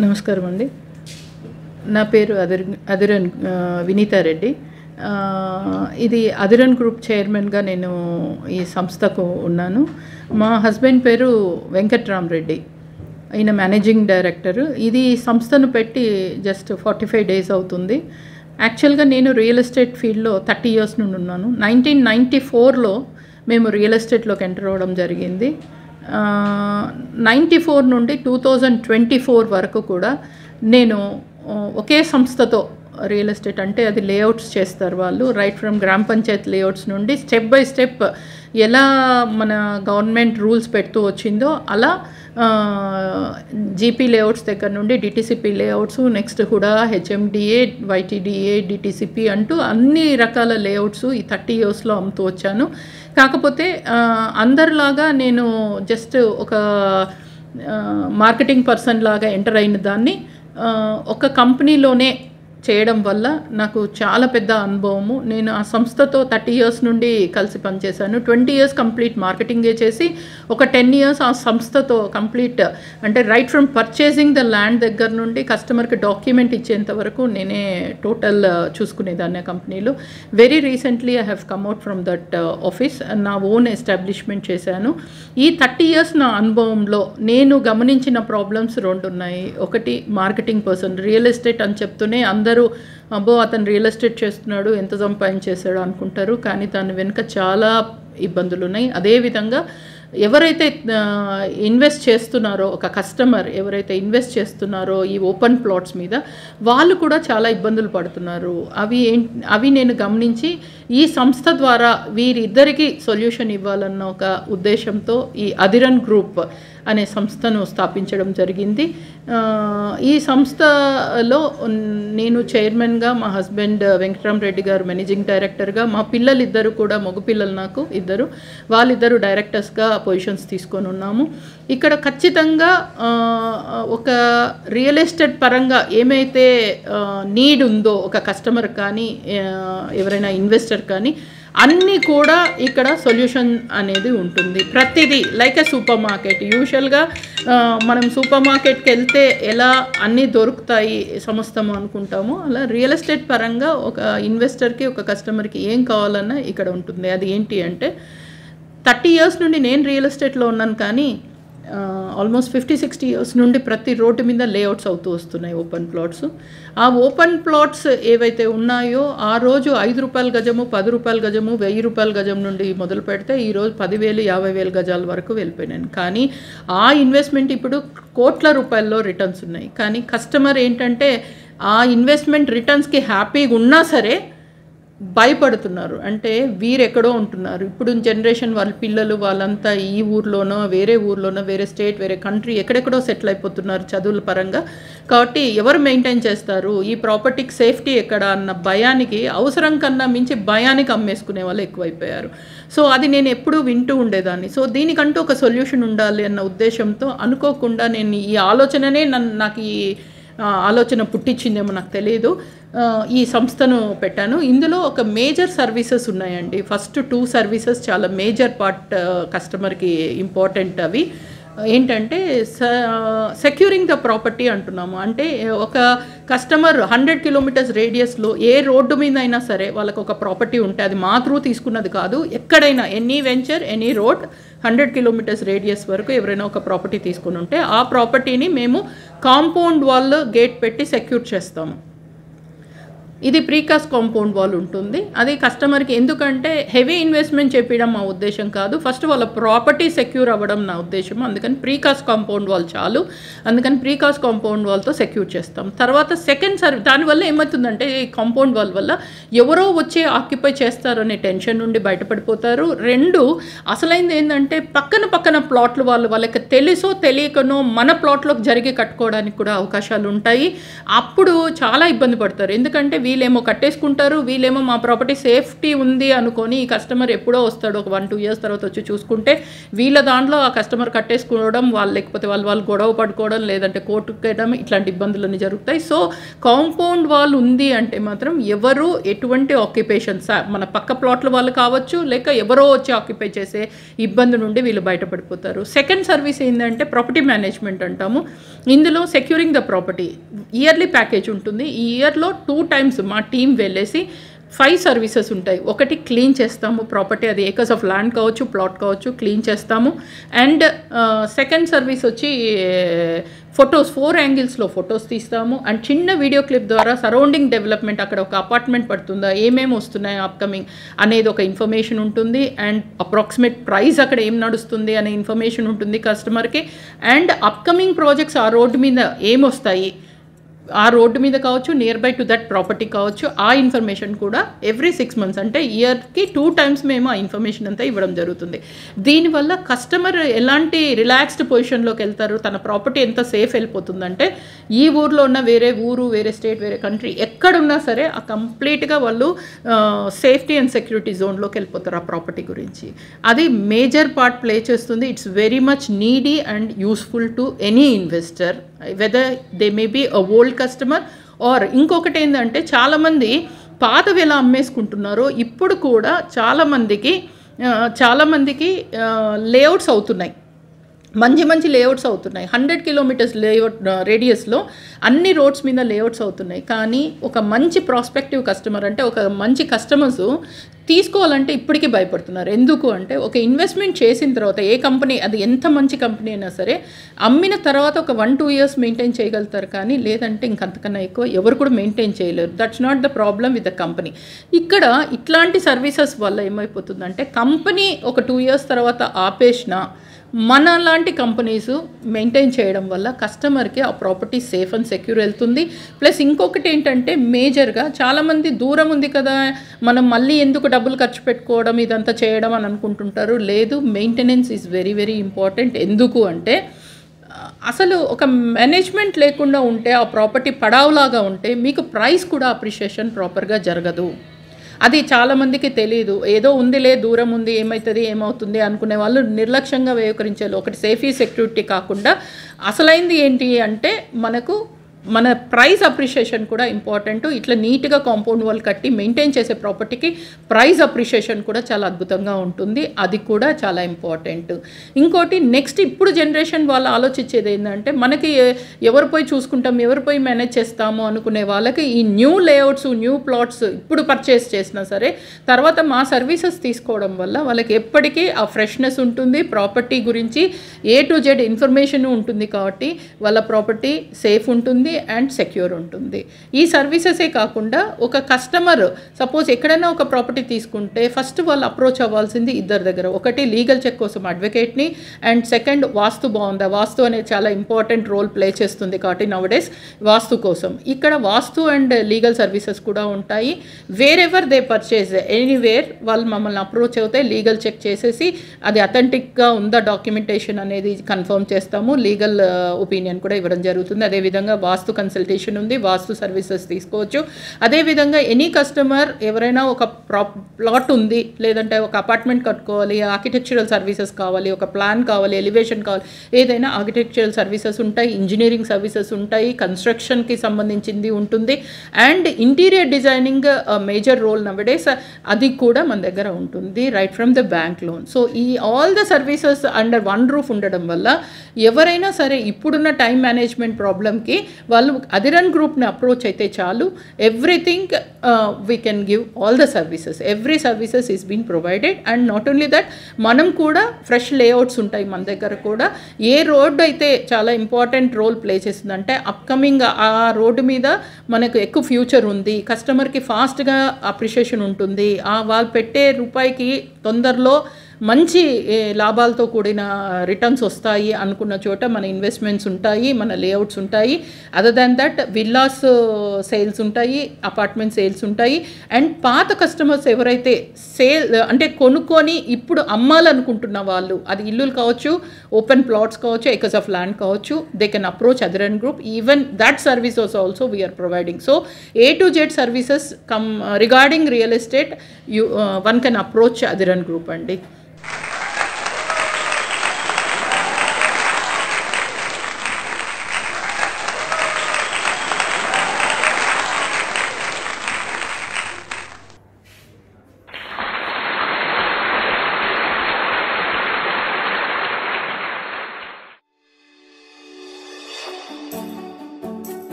నమస్కారం అండి. నా పేరు అదిరన్ వినీతా రెడ్డి. ఇది అదిరన్ గ్రూప్ చైర్మన్గా నేను ఈ సంస్థకు ఉన్నాను. మా హస్బెండ్ పేరు వెంకట్రామరెడ్డి, ఈయన మేనేజింగ్ డైరెక్టర్. ఇది సంస్థను పెట్టి జస్ట్ 45 days అవుతుంది. యాక్చువల్గా నేను రియల్ ఎస్టేట్ ఫీల్డ్లో 30 years నుండి ఉన్నాను. 1994లో మేము రియల్ ఎస్టేట్లోకి ఎంటర్ అవ్వడం జరిగింది. 94 నుండి 2024 వరకు కూడా నేను ఒకే సంస్థతో రియల్ ఎస్టేట్, అంటే అది లేఅవుట్స్ చేస్తారు వాళ్ళు. రైట్ ఫ్రమ్ గ్రామ పంచాయత్ లేఅవుట్స్ నుండి స్టెప్ బై స్టెప్ ఎలా మన గవర్నమెంట్ రూల్స్ పెడుతూ వచ్చిందో అలా జీపీ లేఅవుట్స్ దగ్గర నుండి DTCP layouts, next HUDA, HMDA, YTDA, DTCP అంటూ అన్ని రకాల లేఅవుట్స్ ఈ 30 yearsలో అమ్ముతూ వచ్చాను. కాకపోతే అందరిలాగా నేను జస్ట్ ఒక మార్కెటింగ్ పర్సన్ లాగా ఎంటర్ అయిన దాన్ని ఒక కంపెనీలోనే చేయడం వల్ల నాకు చాలా పెద్ద అనుభవము. నేను ఆ సంస్థతో 30 years నుండి కలిసి పనిచేశాను. 20 years కంప్లీట్ మార్కెటింగే చేసి ఒక 10 years ఆ సంస్థతో కంప్లీట్, అంటే right from purchasing the land దగ్గర నుండి కస్టమర్కి డాక్యుమెంట్ ఇచ్చేంత వరకు నేనే టోటల్ చూసుకునేదాన్ని ఆ కంపెనీలో. Very recently I have come out from that office, నా ఓన్ ఎస్టాబ్లిష్మెంట్ చేశాను. ఈ 30 years నా అనుభవంలో నేను గమనించిన ప్రాబ్లమ్స్ 2 ఉన్నాయి. ఒకటి, మార్కెటింగ్ పర్సన్. రియల్ ఎస్టేట్ అని చెప్తూనే అందరూ అబ్బో అతను రియల్ ఎస్టేట్ చేస్తున్నాడు, ఎంత సంపాదించేశాడు అనుకుంటారు, కానీ దాని వెనుక చాలా ఇబ్బందులు ఉన్నాయి. అదేవిధంగా ఎవరైతే ఇన్వెస్ట్ చేస్తున్నారో, ఒక కస్టమర్ ఎవరైతే ఇన్వెస్ట్ చేస్తున్నారో ఈ ఓపెన్ ప్లాట్స్ మీద, వాళ్ళు కూడా చాలా ఇబ్బందులు పడుతున్నారు. అవి నేను గమనించి ఈ సంస్థ ద్వారా వీరిద్దరికీ సొల్యూషన్ ఇవ్వాలన్న ఒక ఉద్దేశంతో ఈ అదిరన్ గ్రూప్ అనే సంస్థను స్థాపించడం జరిగింది. ఈ సంస్థలో నేను చైర్మన్గా, మా హస్బెండ్ వెంకట్రామరెడ్డి గారు మేనేజింగ్ డైరెక్టర్గా, మా పిల్లలు ఇద్దరు కూడా, మగ పిల్లలు నాకు ఇద్దరు, వాళ్ళిద్దరు డైరెక్టర్స్గా పొజిషన్స్ తీసుకొని ఉన్నాము. ఇక్కడ ఖచ్చితంగా ఒక రియల్ ఎస్టేట్ పరంగా ఏమైతే నీడ్ ఉందో ఒక కస్టమర్ కానీ ఎవరైనా ఇన్వెస్టర్ కానీ, అన్నీ కూడా ఇక్కడ సొల్యూషన్ అనేది ఉంటుంది. ప్రతిదీ లైక్ ఎ సూపర్ మార్కెట్. యూజువల్గా మనం సూపర్ మార్కెట్కి వెళ్తే ఎలా అన్నీ దొరుకుతాయి సమస్తము అనుకుంటామో, అలా రియల్ ఎస్టేట్ పరంగా ఒక ఇన్వెస్టర్కి, ఒక కస్టమర్కి ఏం కావాలన్నా ఇక్కడ ఉంటుంది. అది ఏంటి అంటే, 30 years నుండి నేను రియల్ ఎస్టేట్లో ఉన్నాను, కానీ ఆల్మోస్ట్ 50-60 years నుండి ప్రతి రోడ్డు మీద లేఅవుట్స్ అవుతూ వస్తున్నాయి, ఓపెన్ ప్లాట్స్. ఆ ఓపెన్ ప్లాట్స్ ఏవైతే ఉన్నాయో ఆ రోజు ₹5 గజము, ₹10 గజము, ₹1000 గజం నుండి మొదలు పెడితే ఈరోజు 10,000, 50,000 గజాల వరకు వెళ్ళిపోయినాను. కానీ ఆ ఇన్వెస్ట్మెంట్ ఇప్పుడు కోట్ల రూపాయల్లో రిటర్న్స్ ఉన్నాయి. కానీ కస్టమర్ ఏంటంటే ఆ ఇన్వెస్ట్మెంట్ రిటర్న్స్కి హ్యాపీగా ఉన్నా సరే భయపడుతున్నారు. అంటే వీరెక్కడో ఉంటున్నారు. ఇప్పుడు జనరేషన్ వాళ్ళ పిల్లలు వాళ్ళంతా ఈ ఊర్లోనో, వేరే ఊర్లోనో, వేరే స్టేట్, వేరే కంట్రీ, ఎక్కడెక్కడో సెటిల్ అయిపోతున్నారు చదువుల పరంగా. కాబట్టి ఎవరు మెయింటైన్ చేస్తారు, ఈ ప్రాపర్టీకి సేఫ్టీ ఎక్కడ అన్న భయానికి, అవసరం కన్నా మించి భయానికి అమ్మేసుకునే వాళ్ళు ఎక్కువైపోయారు. సో అది నేను ఎప్పుడూ వింటూ ఉండేదాన్ని. సో దీనికంటూ ఒక సొల్యూషన్ ఉండాలి అన్న ఉద్దేశంతో అనుకోకుండా నేను ఈ ఆలోచననే నాకు ఈ ఆలోచన పుట్టించిందేమో నాకు తెలియదు, ఈ సంస్థను పెట్టాను. ఇందులో ఒక మేజర్ సర్వీసెస్ ఉన్నాయండి. ఫస్ట్ 2 services చాలా మేజర్ పార్ట్ కస్టమర్కి ఇంపార్టెంట్. అవి ఏంటంటే సెక్యూరింగ్ ద ప్రాపర్టీ అంటున్నాము. అంటే ఒక కస్టమర్ 100 kilometers రేడియస్లో ఏ రోడ్డు మీద అయినా సరే వాళ్ళకు ఒక ప్రాపర్టీ ఉంటే, అది మా త్రూ తీసుకున్నది కాదు, ఎక్కడైనా any venture, any road, 100 kilometers radius వరకు ఎవరైనా ఒక ప్రాపర్టీ తీసుకుని ఉంటే ఆ ప్రాపర్టీని మేము కాంపౌండ్ వాల్ గేట్ పెట్టి సెక్యూర్ చేస్తాము. ఇది ప్రీకాస్ట్ కాంపౌండ్ వాల్ ఉంటుంది. అది కస్టమర్కి, ఎందుకంటే హెవీ ఇన్వెస్ట్మెంట్ చేపించడం మా ఉద్దేశం కాదు, ఫస్ట్ వాళ్ళ ప్రాపర్టీ సెక్యూర్ అవ్వడం నా ఉద్దేశం. అందుకని ప్రీకాస్ట్ కాంపౌండ్ వాల్ చాలు. అందుకని ప్రీకాస్ట్ కాంపౌండ్ వాల్తో సెక్యూర్ చేస్తాం. తర్వాత సెకండ్ దానివల్ల ఏమవుతుందంటే, ఈ కాంపౌండ్ వాల్ వల్ల ఎవరో వచ్చి ఆక్యుపై చేస్తారనే టెన్షన్ నుండి బయటపడిపోతారు. 2, అసలైంది ఏంటంటే పక్కన ప్లాట్లు వాళ్ళకి తెలుసో తెలియకనో మన ప్లాట్లోకి జరిగి కట్టుకోవడానికి కూడా అవకాశాలు ఉంటాయి. అప్పుడు చాలా ఇబ్బంది పడతారు. ఎందుకంటే వీళ్ళేమో కట్టేసుకుంటారు, వీళ్ళేమో మా ప్రాపర్టీ సేఫ్టీ ఉంది అనుకొని ఈ కస్టమర్ ఎప్పుడో వస్తాడు, ఒక 1-2 ఇయర్స్ తర్వాత వచ్చి చూసుకుంటే వీళ్ళ దాంట్లో ఆ కస్టమర్ కట్టేసుకోవడం, లేకపోతే వాళ్ళు గొడవ పడుకోవడం, లేదంటే కోర్టుకు వెళ్ళడం, ఇట్లాంటి ఇబ్బందులన్నీ జరుగుతాయి. సో కాంపౌండ్ వాల్ ఉంది అంటే మాత్రం ఎవరు ఎటువంటి ఆక్యుపేషన్స్, మన పక్క ప్లాట్ల వాళ్ళు కావచ్చు, లేక ఎవరో వచ్చి ఆక్యుపై చేసే ఇబ్బంది నుండి వీళ్ళు బయటపడిపోతారు. సెకండ్ సర్వీస్ ఏంటంటే ప్రాపర్టీ మేనేజ్మెంట్ అంటాము. ఇందులో securing the property yearly package ఉంటుంది. ఈ ఇయర్లో 2 times మా టీం వెళ్ళేసి 5 సర్వీసెస్ ఉంటాయి. ఒకటి క్లీన్ చేస్తాము ప్రాపర్టీ, అది ఏకర్స్ ఆఫ్ ల్యాండ్ కావచ్చు, ప్లాట్ కావచ్చు, క్లీన్ చేస్తాము. అండ్ సెకండ్ సర్వీస్ వచ్చి ఫొటోస్, 4 యాంగిల్స్లో ఫొటోస్ తీస్తాము. అండ్ చిన్న వీడియో క్లిప్ ద్వారా సరౌండింగ్ డెవలప్మెంట్, అక్కడ ఒక అపార్ట్మెంట్ పడుతుందా, ఏమేమి వస్తున్నాయి అప్కమింగ్ అనేది ఒక ఇన్ఫర్మేషన్ ఉంటుంది. అండ్ అప్రాక్సిమేట్ ప్రైస్ అక్కడ ఏం నడుస్తుంది అనే ఇన్ఫర్మేషన్ ఉంటుంది కస్టమర్కి. అండ్ అప్కమింగ్ ప్రాజెక్ట్స్ ఆ రోడ్డు మీద ఏమొస్తాయి, ఆ రోడ్డు మీద కావచ్చు, near by to that property కావచ్చు, ఆ ఇన్ఫర్మేషన్ కూడా ఎవ్రీ 6 months అంటే ఇయర్కి 2 times మేము ఆ ఇన్ఫర్మేషన్ అంతా ఇవ్వడం జరుగుతుంది. దీనివల్ల కస్టమర్ ఎలాంటి రిలాక్స్డ్ పొజిషన్లోకి వెళ్తారు, తన ప్రాపర్టీ ఎంత సేఫ్ వెళ్ళిపోతుందంటే ఈ ఊర్లో ఉన్న వేరే ఊరు, వేరే స్టేట్, వేరే కంట్రీ ఎక్కడున్నా సరే ఆ కంప్లీట్గా వాళ్ళు సేఫ్టీ అండ్ సెక్యూరిటీ జోన్లోకి వెళ్ళిపోతారు ఆ ప్రాపర్టీ గురించి. అది మేజర్ పార్ట్ ప్లే చేస్తుంది. It's very much needy and useful to any investor, whether they may be a old customer or. ఇంకొకటి ఏంటంటే చాలామంది పాతవి ఎలా అమ్మేసుకుంటున్నారో ఇప్పుడు కూడా చాలామందికి లేఅవుట్స్ అవుతున్నాయి, మంచి లేఅవుట్స్ అవుతున్నాయి. 100 kilometers లేఅవుట్ రేడియస్లో అన్ని రోడ్స్ మీద లేఅవుట్స్ అవుతున్నాయి. కానీ ఒక మంచి ప్రాస్పెక్టివ్ కస్టమర్ అంటే ఒక మంచి కస్టమర్స్ తీసుకోవాలంటే ఇప్పటికీ భయపడుతున్నారు. ఎందుకు అంటే ఒక ఇన్వెస్ట్మెంట్ చేసిన తర్వాత ఏ కంపెనీ, అది ఎంత మంచి కంపెనీ అయినా సరే, అమ్మిన తర్వాత ఒక 1-2 years మెయింటైన్ చేయగలుగుతారు, కానీ లేదంటే ఇంకంతకన్నా ఎక్కువ ఎవరు కూడా మెయింటైన్ చేయలేరు. That's not the problem with the company. ఇక్కడ ఇట్లాంటి సర్వీసెస్ వల్ల ఏమైపోతుందంటే కంపెనీ ఒక 2 years తర్వాత ఆపేసిన మన లాంటి కంపెనీస్ మెయింటైన్ చేయడం వల్ల కస్టమర్కి ఆ ప్రాపర్టీ సేఫ్ అండ్ సెక్యూర్ వెళ్తుంది. ప్లస్ ఇంకొకటి ఏంటంటే మేజర్గా చాలామంది దూరం ఉంది కదా, మనం మళ్ళీ ఎందుకు డబ్బులు ఖర్చు పెట్టుకోవడం, ఇదంతా చేయడం అని అనుకుంటుంటారు. లేదు, maintenance is very very important. ఎందుకు అంటే అసలు ఒక మేనేజ్మెంట్ లేకుండా ఉంటే, ఆ ప్రాపర్టీ పడావులాగా ఉంటే మీకు ప్రైస్ కూడా అప్రిషియేషన్ ప్రాపర్గా జరగదు. అది చాలామందికి తెలియదు. ఏదో ఉందిలే, దూరం ఉంది, ఏమవుతుంది అనుకునే వాళ్ళు నిర్లక్ష్యంగా వ్యవహరించాలి. ఒకటి సేఫ్టీ సెక్యూరిటీ కాకుండా అసలైంది ఏంటి అంటే మన ప్రైస్ అప్రిషియేషన్ కూడా ఇంపార్టెంట్. ఇట్లా నీట్గా కాంపౌండ్ వాల్ కట్టి మెయింటైన్ చేసే ప్రాపర్టీకి ప్రైస్ అప్రిషియేషన్ కూడా చాలా అద్భుతంగా ఉంటుంది. అది కూడా చాలా ఇంపార్టెంట్. ఇంకోటి నెక్స్ట్ ఇప్పుడు జనరేషన్ వాళ్ళు ఆలోచించేది ఏంటంటే మనకి ఎవరు పోయి చూసుకుంటాం, ఎవరు పోయి మేనేజ్ చేస్తాము అనుకునే వాళ్ళకి ఈ న్యూ లేఅవుట్స్, న్యూ ప్లాట్స్ ఇప్పుడు పర్చేస్ చేసినా సరే తర్వాత మా సర్వీసెస్ తీసుకోవడం వల్ల వాళ్ళకి ఎప్పటికీ ఆ ఫ్రెష్నెస్ ఉంటుంది, ప్రాపర్టీ గురించి A to Z ఇన్ఫర్మేషన్ ఉంటుంది. కాబట్టి వాళ్ళ ప్రాపర్టీ సేఫ్ ఉంటుంది అండ్ సెక్యూర్ ఉంటుంది. ఈ సర్వీసెసే కాకుండా ఒక కస్టమర్ సపోజ్ ఎక్కడైనా ఒక ప్రాపర్టీ తీసుకుంటే ఫస్ట్ వాళ్ళు అప్రోచ్ అవ్వాల్సింది ఇద్దరి దగ్గర. ఒకటి లీగల్ చెక్ కోసం అడ్వకేట్ని, అండ్ సెకండ్ వాస్తు బాగుందా, వాస్తు అనేది చాలా ఇంపార్టెంట్ రోల్ ప్లే చేస్తుంది. కాబట్టి నవడేస్ వాస్తు కోసం ఇక్కడ వాస్తు అండ్ లీగల్ సర్వీసెస్ కూడా ఉంటాయి. వేరెవర్ దే పర్చేజ్ ఎనీవేర్ వాళ్ళు మమ్మల్ని అప్రోచ్ అవుతాయి, లీగల్ చెక్ చేసేసి అది అథెంటిక్గా ఉందా డాక్యుమెంటేషన్ అనేది కన్ఫర్మ్ చేస్తాము. లీగల్ ఒపీనియన్ కూడా ఇవ్వడం జరుగుతుంది. అదేవిధంగా వాస్తు కన్సల్టేషన్ ఉంది, వాస్తు సర్వీసెస్ తీసుకోవచ్చు. అదేవిధంగా ఎనీ కస్టమర్ ఎవరైనా ఒక ప్లాట్ ఉంది, లేదంటే ఒక అపార్ట్మెంట్ కట్టుకోవాలి, ఆర్కిటెక్చరల్ సర్వీసెస్ కావాలి, ఒక ప్లాన్ కావాలి, ఎలివేషన్ కావాలి, ఏదైనా ఆర్కిటెక్చరల్ సర్వీసెస్ ఉంటాయి, ఇంజనీరింగ్ సర్వీసెస్ ఉంటాయి, కన్స్ట్రక్షన్కి సంబంధించింది ఉంటుంది, and interior designing major role nowadays అది కూడా మన దగ్గర ఉంటుంది, right from the bank loan. So ఈ all the services under one roof ఉండడం వల్ల ఎవరైనా సరే ఇప్పుడున్న టైం మేనేజ్మెంట్ ప్రాబ్లంకి వాళ్ళు అదిరన్ గ్రూప్ని అప్రోచ్ అయితే చాలు. Everything we can give all the services, every services is been provided. And not only that, మనం కూడా ఫ్రెష్ లేఅవుట్స్ ఉంటాయి మన దగ్గర కూడా. ఏ రోడ్డు అయితే చాలా ఇంపార్టెంట్ రోల్ ప్లే చేస్తుందంటే అప్కమింగ్ ఆ రోడ్డు మీద మనకు ఎక్కువ ఫ్యూచర్ ఉంది, కస్టమర్కి ఫాస్ట్గా అప్రిషియేషన్ ఉంటుంది, వాళ్ళు పెట్టే రూపాయికి తొందరలో మంచి లాభాలతో కూడిన రిటర్న్స్ వస్తాయి అనుకున్న చోట మన ఇన్వెస్ట్మెంట్స్ ఉంటాయి, మన లేఅవుట్స్ ఉంటాయి. Other than that villas sales ఉంటాయి, అపార్ట్మెంట్ సేల్స్ ఉంటాయి. అండ్ పాత కస్టమర్స్ ఎవరైతే అంటే కొనుక్కొని ఇప్పుడు అమ్మాలనుకుంటున్న వాళ్ళు, అది ఇల్లులు కావచ్చు, ఓపెన్ ప్లాట్స్ కావచ్చు, ఎకర్స్ ఆఫ్ ల్యాండ్ కావచ్చు, they can approach Adhiran group. Even that service also we are providing. So A to Z services regarding real estate one can approach Adhiran group అండి.